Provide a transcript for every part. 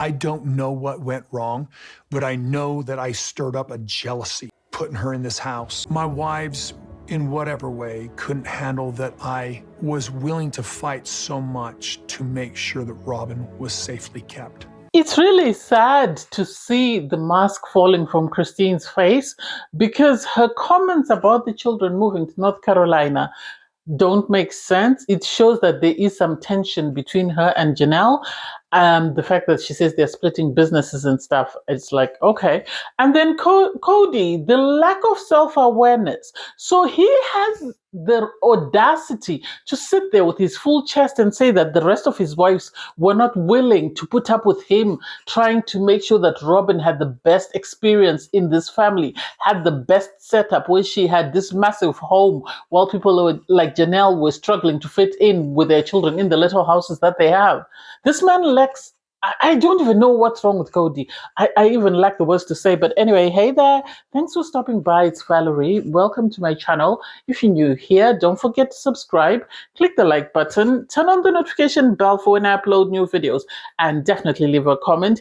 I don't know what went wrong, but I know that I stirred up a jealousy putting her in this house. My wives, in whatever way, couldn't handle that I was willing to fight so much to make sure that Robin was safely kept. It's really sad to see the mask falling from Christine's face, because her comments about the children moving to North Carolina don't make sense. It shows that there is some tension between her and Janelle. The fact that she says they're splitting businesses and stuff, it's like, okay. And then Kody, the lack of self-awareness. So he has the audacity to sit there with his full chest and say that the rest of his wives were not willing to put up with him trying to make sure that Robin had the best experience in this family, had the best setup, where she had this massive home while people like Janelle were struggling to fit in with their children in the little houses that they have. This man lacks. I don't even know what's wrong with Kody. I even lack the words to say. But anyway, hey there. Thanks for stopping by. It's Valerie. Welcome to my channel. If you're new here, don't forget to subscribe. Click the like button. Turn on the notification bell for when I upload new videos. And definitely leave a comment.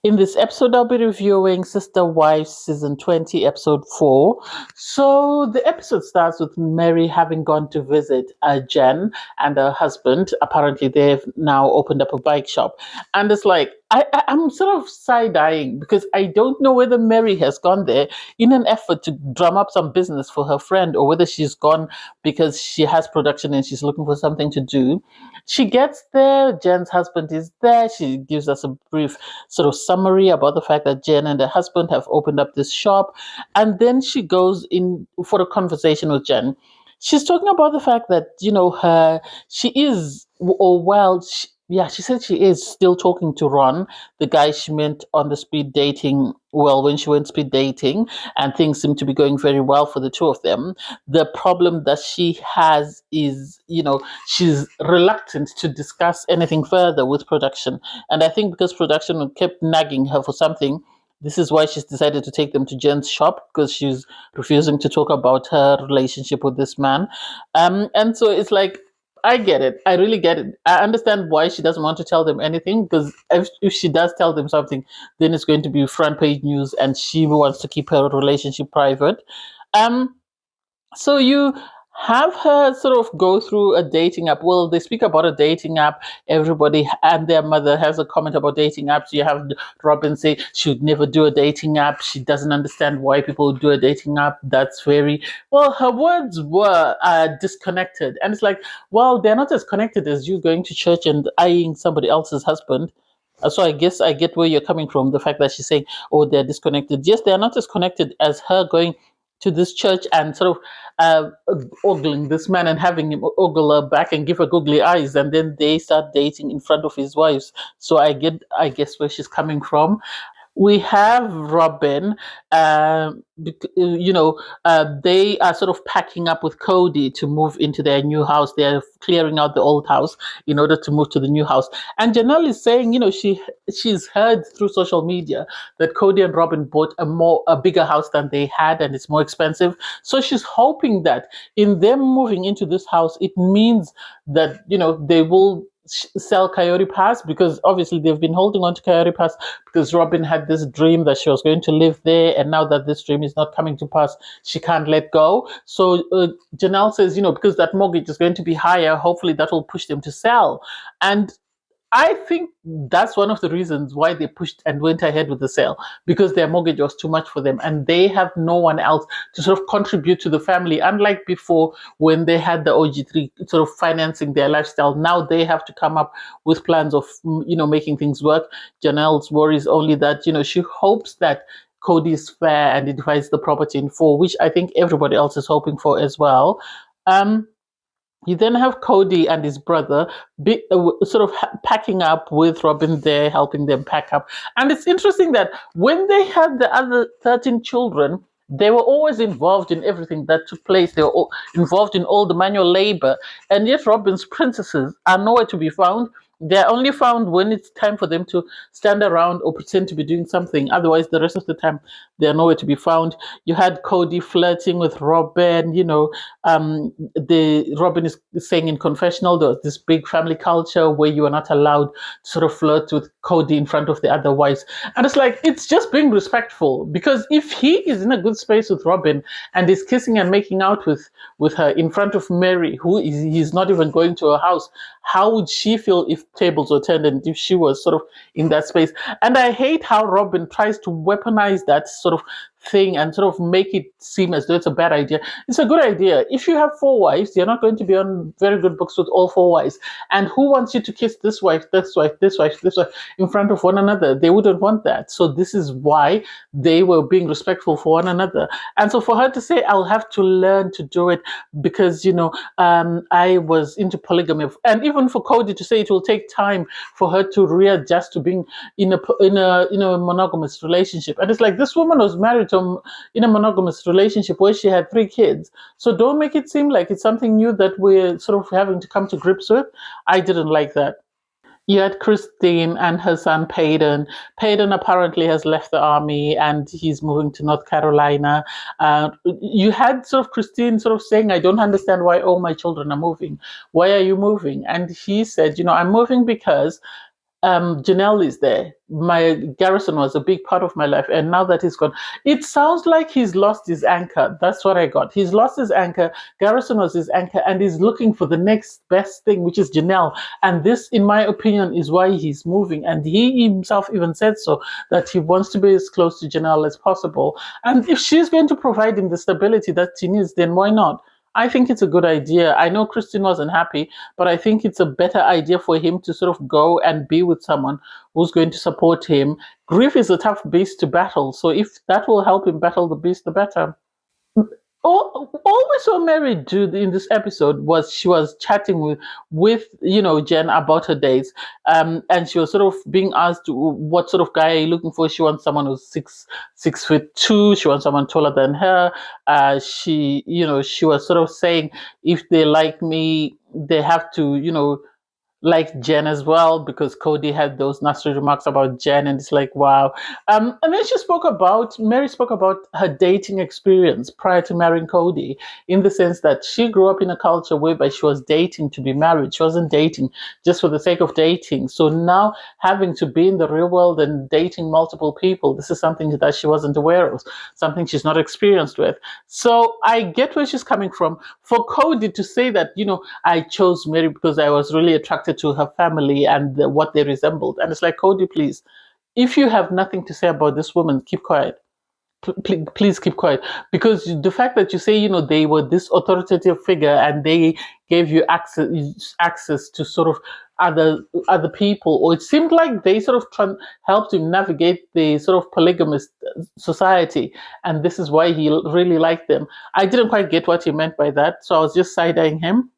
In this episode, I'll be reviewing Sister Wives Season 20, Episode 4. So the episode starts with Meri having gone to visit Jen and her husband. Apparently, they've now opened up a bike shop. And it's like, I'm sort of side-eyeing because I don't know whether Meri has gone there in an effort to drum up some business for her friend, or whether she's gone because she has production and she's looking for something to do. She gets there, Jen's husband is there. She gives us a brief sort of summary about the fact that Jen and her husband have opened up this shop. And then she goes in for a conversation with Jen. She's talking about the fact that, she is, she said she is still talking to Ron, the guy she met on the speed dating, when she went speed dating, and things seem to be going very well for the two of them. The problem that she has is, she's reluctant to discuss anything further with production. And I think because production kept nagging her for something, this is why she's decided to take them to Jen's shop, because she's refusing to talk about her relationship with this man. And so it's like, I get it. I really get it. I understand why she doesn't want to tell them anything, because if she does tell them something, then it's going to be front page news, and she wants to keep her relationship private. So you have her sort of go through a dating app. Well, they speak about a dating app. Everybody and their mother has a comment about dating apps. You have Robin say she would never do a dating app. She doesn't understand why people do a dating app. That's very, well, her words were disconnected. And it's like, well, they're not as connected as you going to church and eyeing somebody else's husband. So I guess I get where you're coming from. The fact that she's saying, oh, they're disconnected. Yes, they're not as connected as her going to this church and sort of ogling this man and having him ogle her back and give her googly eyes, and then they start dating in front of his wives. So I guess where she's coming from. We have Robin, they are sort of packing up with Kody to move into their new house. They're clearing out the old house in order to move to the new house. And Janelle is saying, she's heard through social media that Kody and Robin bought a bigger house than they had, and it's more expensive. So she's hoping that in them moving into this house, it means that, they will sell Coyote Pass, because obviously they've been holding on to Coyote Pass because Robin had this dream that she was going to live there, and now that this dream is not coming to pass, she can't let go. So Janelle says, because that mortgage is going to be higher, hopefully that will push them to sell. And I think that's one of the reasons why they pushed and went ahead with the sale, because their mortgage was too much for them and they have no one else to sort of contribute to the family. Unlike before, when they had the OG3 sort of financing their lifestyle, now they have to come up with plans of, making things work. Janelle's worry is only that, she hopes that Kody is fair and it divides the property in four, which I think everybody else is hoping for as well. You then have Kody and his brother sort of packing up with Robin there, helping them pack up. And it's interesting that when they had the other 13 children, they were always involved in everything that took place. They were involved in all the manual labor. And yet Robin's princesses are nowhere to be found. They're only found when it's time for them to stand around or pretend to be doing something. Otherwise, the rest of the time, they're nowhere to be found. You had Kody flirting with Robin. The Robin is saying in confessional there was this big family culture where you are not allowed to sort of flirt with Kody in front of the other wives. And it's like, it's just being respectful, because if he is in a good space with Robin and is kissing and making out with her in front of Meri, he's not even going to her house, how would she feel if tables were turned and if she was sort of in that space? And I hate how Robin tries to weaponize that sort of thing and sort of make it seem as though it's a bad idea. It's a good idea. If you have four wives, you're not going to be on very good books with all four wives. And who wants you to kiss this wife, this wife, this wife, this wife in front of one another? They wouldn't want that. So this is why they were being respectful for one another. And so for her to say, I'll have to learn to do it because, I was into polygamy. And even for Kody to say it will take time for her to readjust to being in a monogamous relationship. And it's like, this woman was married in a monogamous relationship where she had 3 kids. So don't make it seem like it's something new that we're sort of having to come to grips with. I didn't like that. You had Christine and her son Peyton. Peyton apparently has left the army and he's moving to North Carolina. You had sort of Christine sort of saying, I don't understand why all my children are moving. Why are you moving? And he said, I'm moving because Janelle is there. My Garrison was a big part of my life, and now that he's gone, it sounds like he's lost his anchor. That's what I got. He's lost his anchor. Garrison was his anchor, and he's looking for the next best thing, which is Janelle. And this, in my opinion, is why he's moving. And he himself even said so, that he wants to be as close to Janelle as possible. And if she's going to provide him the stability that he needs, then why not? I think it's a good idea. I know Christine wasn't happy, but I think it's a better idea for him to sort of go and be with someone who's going to support him. Grief is a tough beast to battle, so if that will help him battle the beast, the better. All we saw Meri do in this episode was she was chatting with Jen about her dates, and she was sort of being asked what sort of guy are you looking for. She wants someone who's 6'2". She wants someone taller than her. She was sort of saying if they like me, they have to like Jen as well, because Kody had those nasty remarks about Jen, and it's like, wow. And then Meri spoke about her dating experience prior to marrying Kody, in the sense that she grew up in a culture whereby she was dating to be married. She wasn't dating just for the sake of dating. So now having to be in the real world and dating multiple people, this is something that she wasn't aware of, something she's not experienced with. So I get where she's coming from. For Kody to say that, I chose Meri because I was really attracted to her family and what they resembled. And it's like, Kody, please, if you have nothing to say about this woman, keep quiet. Please keep quiet. Because the fact that you say, they were this authoritative figure and they gave you access to sort of other people, or it seemed like they sort of helped him navigate the sort of polygamist society, and this is why he really liked them. I didn't quite get what he meant by that, so I was just side-eyeing him.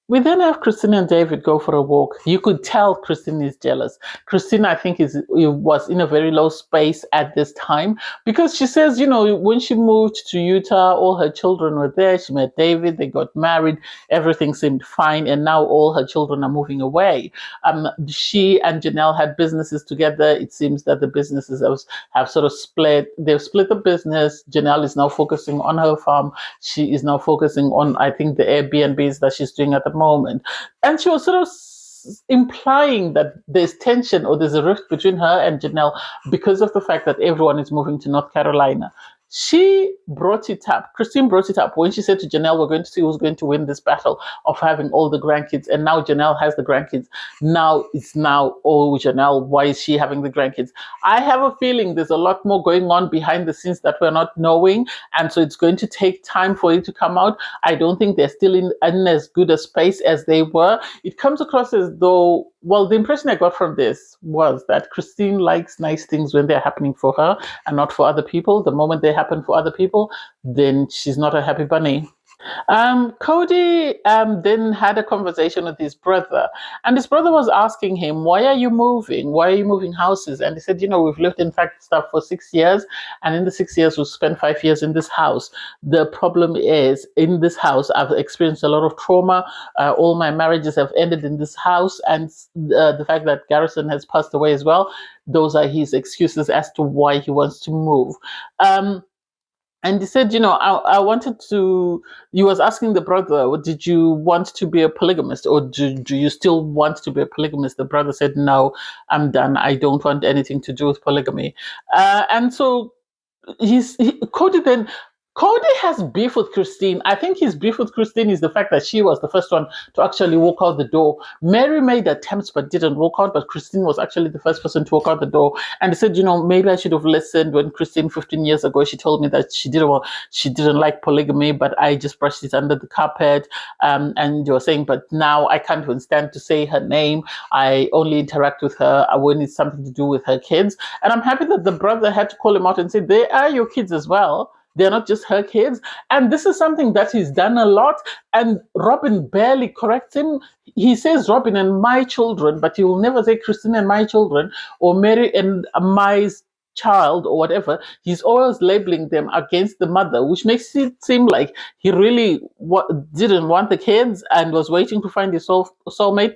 We then have Christine and David go for a walk. You could tell Christine is jealous. Christine, I think, was in a very low space at this time, because she says, when she moved to Utah, all her children were there. She met David, they got married, everything seemed fine, and now all her children are moving away. She and Janelle had businesses together. It seems that the businesses have sort of split. They've split the business. Janelle is now focusing on her farm. She is now focusing on, I think, the Airbnbs that she's doing at the moment. And she was sort of implying that there's tension or there's a rift between her and Janelle because of the fact that everyone is moving to North Carolina. Christine brought it up when she said to Janelle, we're going to see who's going to win this battle of having all the grandkids. And now Janelle has the grandkids. Now, oh, Janelle, why is she having the grandkids? I have a feeling there's a lot more going on behind the scenes that we're not knowing. And so it's going to take time for it to come out. I don't think they're still in as good a space as they were. It comes across as though, well, the impression I got from this was that Christine likes nice things when they're happening for her and not for other people. The moment they happen for other people, then she's not a happy bunny. Kody then had a conversation with his brother, and his brother was asking him, "Why are you moving? Why are you moving houses?" And he said, we've lived in Flagstaff for 6 years, and in the 6 years, we've spent 5 years in this house. The problem is, in this house, I've experienced a lot of trauma. All my marriages have ended in this house, and the fact that Garrison has passed away as well, those are his excuses as to why he wants to move. And he said, I wanted to, he was asking the brother, did you want to be a polygamist, or do you still want to be a polygamist? The brother said, no, I'm done. I don't want anything to do with polygamy. And so Kody has beef with Christine. I think his beef with Christine is the fact that she was the first one to actually walk out the door. Meri made attempts but didn't walk out, but Christine was actually the first person to walk out the door. And he said, maybe I should have listened when Christine 15 years ago, she told me that she didn't like polygamy, but I just brushed it under the carpet. And you were saying, but now I can't even stand to say her name. I only interact with her when it's something to do with her kids. And I'm happy that the brother had to call him out and say, they are your kids as well. They're not just her kids. And this is something that he's done a lot. And Robin barely corrects him. He says Robin and my children, but he will never say Christine and my children, or Meri and my child, or whatever. He's always labeling them against the mother, which makes it seem like he really didn't want the kids and was waiting to find his soulmate.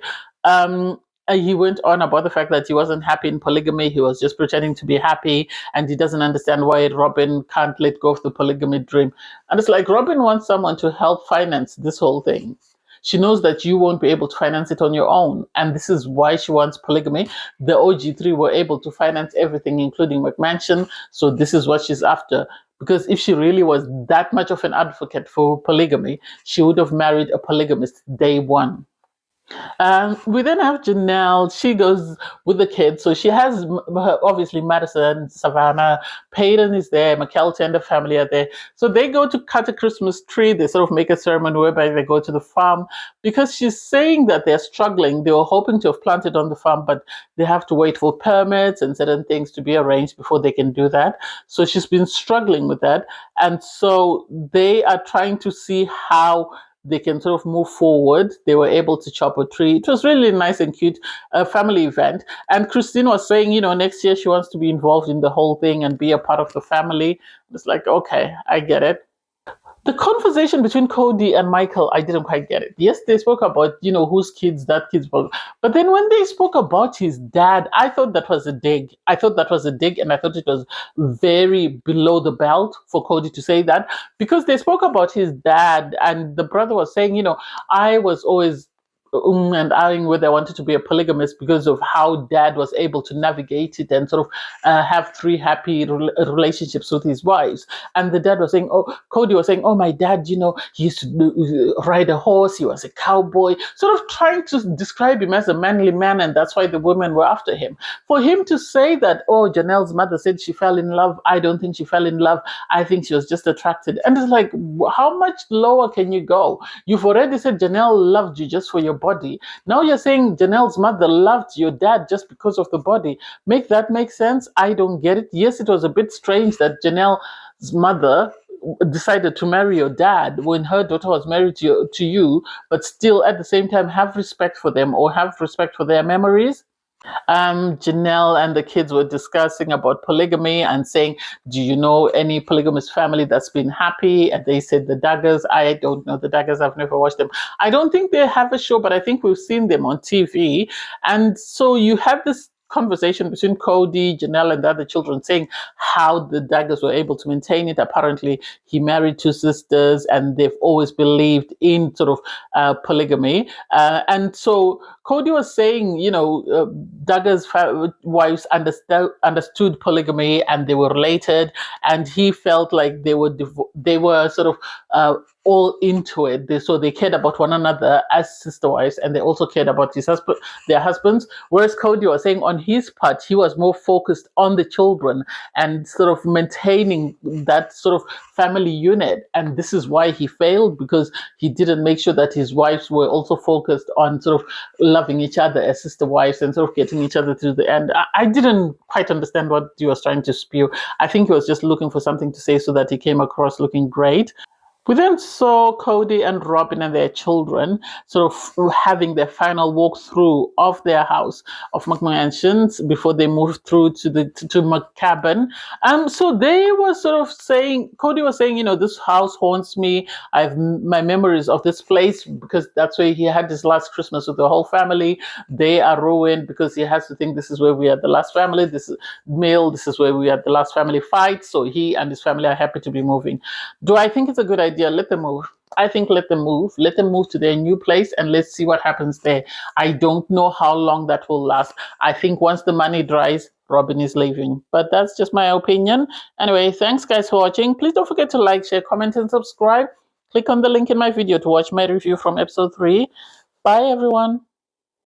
He went on about the fact that he wasn't happy in polygamy. He was just pretending to be happy, and he doesn't understand why Robin can't let go of the polygamy dream. And it's like, Robin wants someone to help finance this whole thing. She knows that you won't be able to finance it on your own, and this is why she wants polygamy. The OG3 were able to finance everything, including McMansion, so this is what she's after. Because if she really was that much of an advocate for polygamy, she would have married a polygamist day one. We then have Janelle. She goes with the kids. So she has obviously Madison, Savannah, Peyton is there, McKelty and the family are there. So they go to cut a Christmas tree. They sort of make a ceremony whereby they go to the farm, because she's saying that they're struggling. They were hoping to have planted on the farm, but they have to wait for permits and certain things to be arranged before they can do that. So she's been struggling with that. And so they are trying to see how they can sort of move forward. They were able to chop a tree. It was really nice and cute, family event. And Christine was saying, next year she wants to be involved in the whole thing and be a part of the family. It's like, okay, I get it. The conversation between Kody and Michael, I didn't quite get it. Yes, they spoke about, whose kids that kids were. But then when they spoke about his dad, I thought that was a dig. I thought that was a dig, and I thought it was very below the belt for Kody to say that, because they spoke about his dad, and the brother was saying, I was always and eyeing whether I wanted to be a polygamist because of how dad was able to navigate it and sort of have three happy relationships with his wives. And the dad was saying, Kody was saying, my dad, he used to ride a horse, he was a cowboy, sort of trying to describe him as a manly man, and that's why the women were after him. For him to say that, Janelle's mother said she fell in love, I don't think she fell in love, I think she was just attracted. And it's like, how much lower can you go? You've already said Janelle loved you just for your body. Now you're saying Janelle's mother loved your dad just because of the body. Make that make sense? I don't get it. Yes, it was a bit strange that Janelle's mother decided to marry your dad when her daughter was married to you, but still at the same time have respect for them, or have respect for their memories. Janelle and the kids were discussing about polygamy and saying, do you know any polygamous family that's been happy? And they said the Daggers. I don't know the Daggers. I've never watched them. I don't think they have a show, but I think we've seen them on TV. And so you have this conversation between Kody, Janelle, and the other children saying how the Daggers were able to maintain it. Apparently, he married two sisters, and they've always believed in sort of polygamy. And so Kody was saying, Daggers' wives understood polygamy, and they were related, and he felt like they were sort of all into it. So they cared about one another as sister wives, and they also cared about their husbands. Whereas Kody was saying on his part, he was more focused on the children and sort of maintaining that sort of family unit. And this is why he failed, because he didn't make sure that his wives were also focused on sort of loving each other as sister wives and sort of getting each other through the end. I didn't quite understand what he was trying to spew. I think he was just looking for something to say so that he came across looking great. We then saw Kody and Robin and their children sort of having their final walkthrough of their house of McMansions before they moved through to the to McCabin. So they were sort of saying, Kody was saying, this house haunts me. I have my memories of this place because that's where he had his last Christmas with the whole family. They are ruined because he has to think this is where we had the last family. This is this is where we had the last family fight. So he and his family are happy to be moving. Do I think it's a good idea? Let them move. I think let them move. Let them move to their new place and let's see what happens there. I don't know how long that will last. I think once the money dries, Robin is leaving. But that's just my opinion. Anyway, thanks guys for watching. Please don't forget to like, share, comment, and subscribe. Click on the link in my video to watch my review from episode 3. Bye everyone.